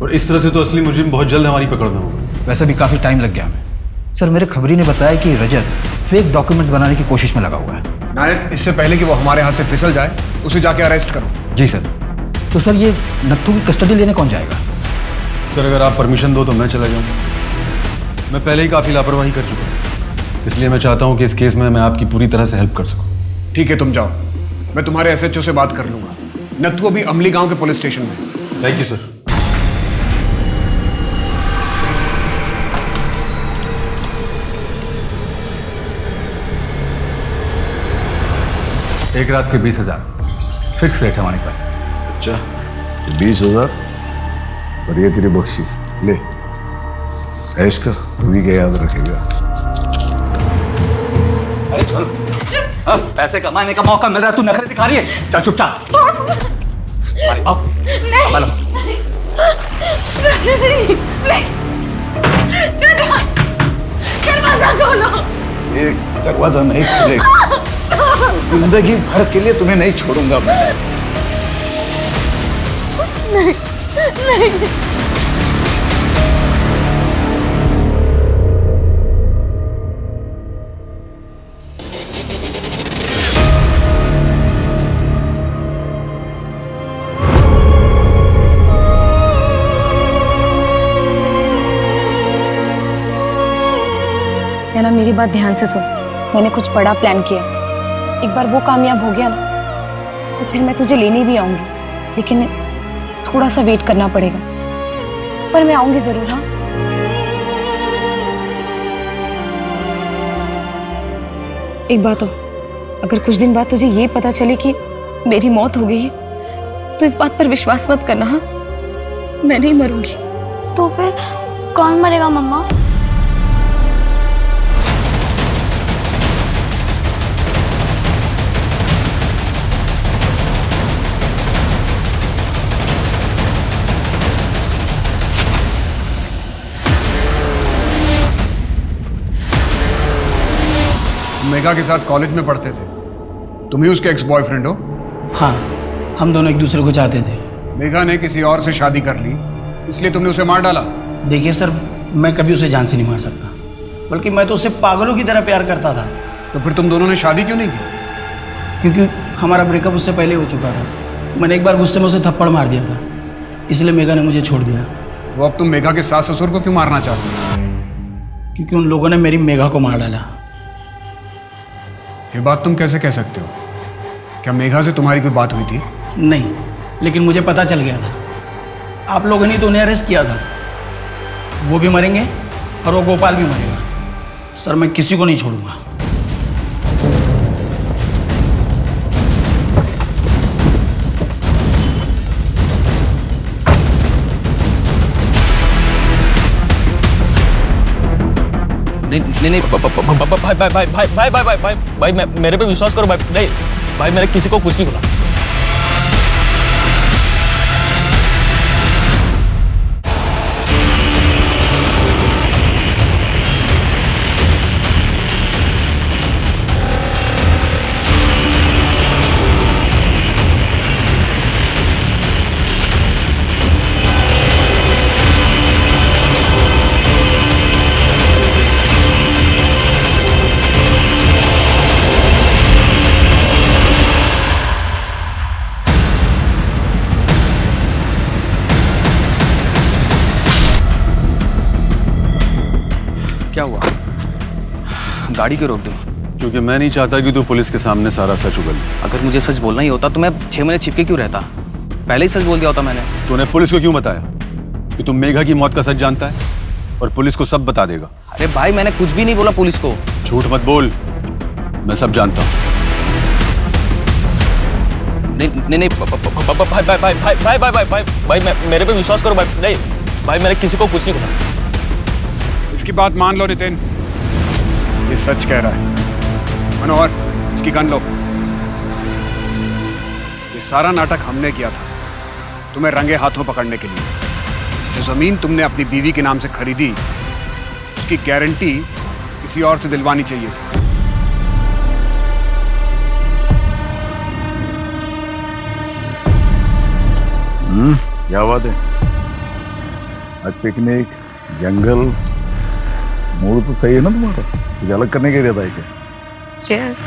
और इस तरह से तो असली मुजरिम बहुत जल्द हमारी पकड़ में होगा। वैसे भी काफ़ी टाइम लग गया हमें। सर मेरे खबरी ने बताया कि रजत फेक डॉक्यूमेंट बनाने की कोशिश में लगा हुआ है। नायक, इससे पहले कि वो हमारे हाथ से फिसल जाए उसे जाके अरेस्ट करो। जी सर। तो सर ये नत्थू की कस्टडी लेने कौन जाएगा? सर अगर आप परमिशन दो तो मैं चला जाऊँ। मैं पहले ही काफ़ी लापरवाही कर चुका हूँ, इसलिए मैं चाहता हूँ कि इस केस में मैं आपकी पूरी तरह से हेल्प कर सकूँ। ठीक है, तुम जाओ, मैं तुम्हारे एसएचओ से बात कर लूँगा। नत्थू अभी अमली गांव के पुलिस स्टेशन में। Thank you sir. एक रात के 20,000 फिक्स रेट है हमारे पास। अच्छा 20,000 और ये तेरी बख्शीश ले, ऐश कर, तू भी क्या याद रखेगा। अरे चल, अब पैसे कमाने का मौका मिल रहा है, तू नखरे दिखा रही है। चल चुपचाप। अरे आओ, संभालो। दरवाजा खोलो। एक दरवाजा नहीं खुलेगा, जिंदगी भर के लिए तुम्हें नहीं छोड़ूंगा मैं। नहीं, नहीं। या ना मेरी बात ध्यान से सुन। मैंने कुछ बड़ा प्लान किया। एक बार वो कामयाब हो गया ना तो फिर मैं तुझे लेने भी आऊंगी, लेकिन थोड़ा सा वेट करना पड़ेगा, पर मैं आऊंगी जरूर। हाँ, एक बात हो, अगर कुछ दिन बाद तुझे ये पता चले कि मेरी मौत हो गई है तो इस बात पर विश्वास मत करना। हाँ, मैं नहीं मरूंगी। तो फिर कौन मरेगा मम्मा? मेघा के साथ कॉलेज में पढ़ते थे, तुम ही उसके एक्स बॉयफ्रेंड हो? हाँ, हम दोनों एक दूसरे को चाहते थे। मेघा ने किसी और से शादी कर ली, इसलिए तुमने उसे मार डाला? देखिए सर, मैं कभी उसे जान से नहीं मार सकता, बल्कि मैं तो उसे पागलों की तरह प्यार करता था। तो फिर तुम दोनों ने शादी क्यों नहीं की? क्योंकि हमारा ब्रेकअप उससे पहले हो चुका था। मैंने एक बार गुस्से में उसे थप्पड़ मार दिया था, इसलिए मेघा ने मुझे छोड़ दिया। तो अब तुम मेघा के सास ससुर को क्यों मारना चाहते हो? क्योंकि उन लोगों ने मेरी मेघा को मार डाला। ये बात तुम कैसे कह सकते हो? क्या मेघा से तुम्हारी कोई बात हुई थी? नहीं, लेकिन मुझे पता चल गया था। आप लोगों ने तो उन्हें अरेस्ट किया था। वो भी मरेंगे और वो गोपाल भी मरेगा। सर, मैं किसी को नहीं छोड़ूंगा। नहीं भाई मेरे पे विश्वास करो भाई। नहीं भाई, मैंने किसी को कुछ नहीं बोला। क्या हुआ? गाड़ी क्यों रोक दी? क्योंकि मैं नहीं चाहता कि तू पुलिस के सामने सारा सच उगल। अगर मुझे सच बोलना ही होता तो मैं 6 महीने छिपके क्यों रहता? पहले ही सच बोल दिया होता मैंने। तूने पुलिस को क्यों बताया कि तुम मेघा की मौत का सच जानता है और पुलिस को सब बता देगा? अरे भाई, मैंने कुछ भी नहीं बोला पुलिस को। झूठ मत बोल, मैं सब जानता हूँ। नहीं भाई, मेरे पे विश्वास करो भाई। नहीं भाई, मैंने किसी को कुछ नहीं बोला। इसकी बात मान लो नितिन, ये सच कह रहा है। मनोहर, इसकी गन लो। ये सारा नाटक हमने किया था तुम्हें रंगे हाथों पकड़ने के लिए। जो जमीन तुमने अपनी बीवी के नाम से खरीदी, उसकी गारंटी किसी और से दिलवानी चाहिए। क्या बात है? आज पिकनिक, जंगल, मूड तो सही है ना तुम्हारा? कुछ अलग करने का इरादा है क्या? Cheers.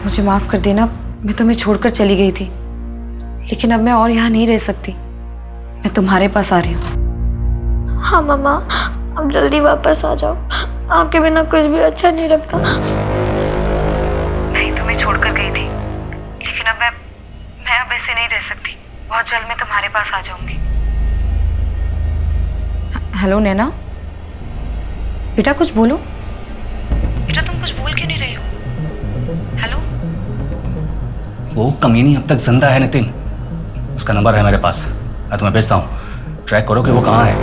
मुझे माफ कर देना, मैं तुम्हें छोड़कर चली गई थी, लेकिन अब मैं और यहाँ नहीं रह सकती। मैं तुम्हारे पास आ रही हूँ। हाँ मम्मा, अब जल्दी वापस आ जाओ। आपके बिना कुछ भी अच्छा नहीं लगता। मैं तुम्हें छोड़कर गई थी, लेकिन अब मैं अब ऐसे नहीं रह सकती। बहुत जल्द मैं तुम्हारे पास आ जाऊंगी। हेलो नैना, बेटा कुछ बोलो। बेटा तुम कुछ बोल क्यों नहीं रही हो? हेलो। वो कमीनी अब तक जिंदा है नितिन। उसका नंबर है मेरे पास, मैं तुम्हें भेजता हूँ। ट्रैक करो कि वो कहाँ है।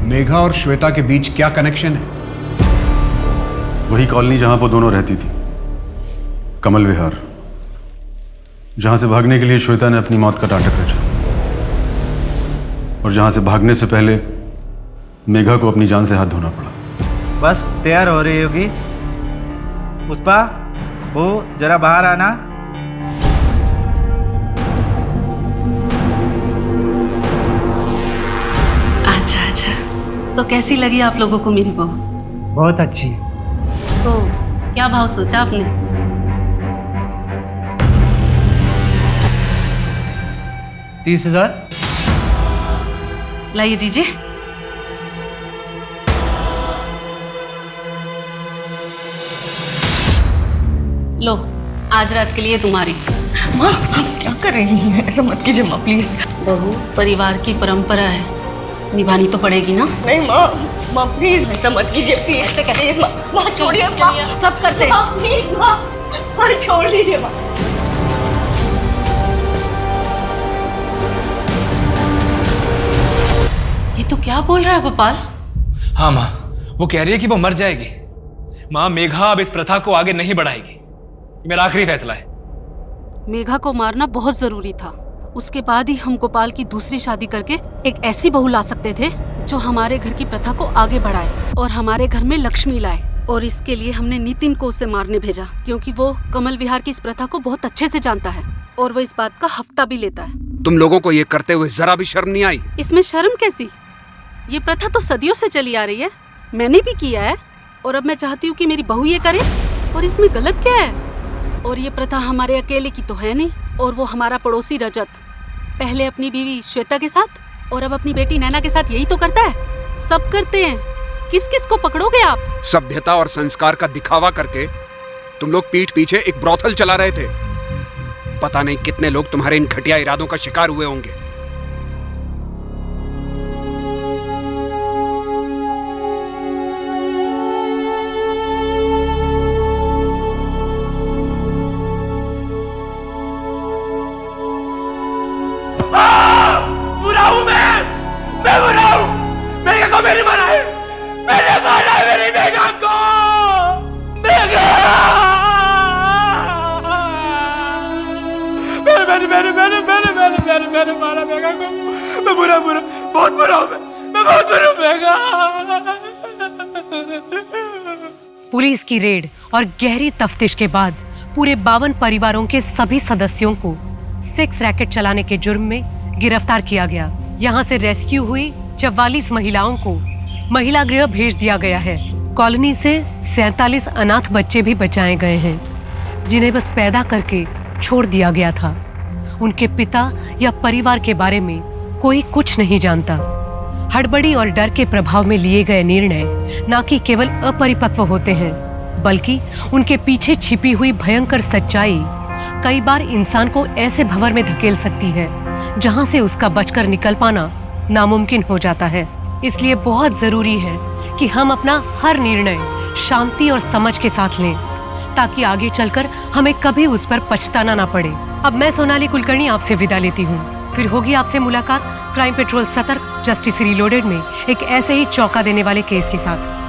मेघा और श्वेता के बीच क्या कनेक्शन है? वही कॉलोनी जहां वो दोनों रहती थी, कमल विहार, जहां से भागने के लिए श्वेता ने अपनी मौत का नाटक रचा और जहां से भागने से पहले मेघा को अपनी जान से हाथ धोना पड़ा। बस तैयार हो रही होगी। पुष्पा, वो जरा बाहर आना। अच्छा अच्छा, तो कैसी लगी आप लोगों को मेरी बहू? बहुत अच्छी। तो क्या भाव सोचा आपने? 30,000। लाइए दीजिए। लो, आज रात के लिए तुम्हारी। माँ आप क्या कर रही हैं? ऐसा मत कीजिए माँ प्लीज। बहू, परिवार की परंपरा है, निभानी तो पड़ेगी ना। नहीं माँ, माँ प्लीज ऐसा मत कीजिए प्लीज। प्लीज माँ, माँ छोड़िए माँ। सब करते माँ प्लीज माँ, माँ छोड़ दीजिए माँ। ये तो क्या बोल रहा है गोपाल? हाँ माँ, वो कह रही है कि वो मर जाएगी। माँ, मेघा अब इस प्रथा को आगे नहीं बढ़ाएगी। ये मेरा आखिरी फैसला है। मेघा को मारना बहुत जरूरी था। उसके बाद ही हम गोपाल की दूसरी शादी करके एक ऐसी बहू ला सकते थे जो हमारे घर की प्रथा को आगे बढ़ाए और हमारे घर में लक्ष्मी लाए। और इसके लिए हमने नितिन को उसे मारने भेजा, क्योंकि वो कमल विहार की इस प्रथा को बहुत अच्छे से जानता है और वो इस बात का हफ्ता भी लेता है। तुम लोगों को ये करते हुए जरा भी शर्म नहीं आई? इसमें शर्म कैसी? ये प्रथा तो सदियों से चली आ रही है, मैंने भी किया है और अब मैं चाहती हूँ कि मेरी बहू ये करे, और इसमें गलत क्या है? और ये प्रथा हमारे अकेले की तो है नहीं, और वो हमारा पड़ोसी रजत पहले अपनी बीवी श्वेता के साथ और अब अपनी बेटी नैना के साथ यही तो करता है। सब करते हैं, किस किस को पकड़ोगे आप? सभ्यता और संस्कार का दिखावा करके तुम लोग पीठ पीछे एक ब्रोथल चला रहे थे। पता नहीं कितने लोग तुम्हारे इन घटिया इरादों का शिकार हुए होंगे। बुरा हूं मैं बुरा हूं। मेघा को मेरी मारा है, मैंने मारा है मेरी मेघा को। मेघा, मैंने मारा मेघा को। मैं बुरा बहुत बुरा हूं। मैं बहुत बुरा हूं मेघा। पुलिस की रेड और गहरी तफ्तीश के बाद पूरे 52 परिवारों के सभी सदस्यों को सेक्स रैकेट चलाने के जुर्म में गिरफ्तार किया गया। यहाँ से रेस्क्यू हुई 44 महिलाओं को महिला गृह भेज दिया गया है। कॉलोनी से 47 अनाथ बच्चे भी बचाए गए हैं, जिन्हें बस पैदा करके छोड़ दिया गया था। उनके पिता या परिवार के बारे में कोई कुछ नहीं जानता। हड़बड़ी और डर के प्रभाव में लिए गए निर्णय न कि केवल अपरिपक्व होते हैं, बल्कि उनके पीछे छिपी हुई भयंकर सच्चाई कई बार इंसान को ऐसे भंवर में धकेल सकती है जहां से उसका बचकर निकल पाना नामुमकिन हो जाता है। इसलिए बहुत जरूरी है कि हम अपना हर निर्णय शांति और समझ के साथ लें, ताकि आगे चलकर हमें कभी उस पर पछताना ना पड़े। अब मैं सोनाली कुलकर्णी आपसे विदा लेती हूँ। फिर होगी आपसे मुलाकात क्राइम पेट्रोल सतर्क जस्टिस रीलोडेड में एक ऐसे ही चौंका देने वाले केस के साथ।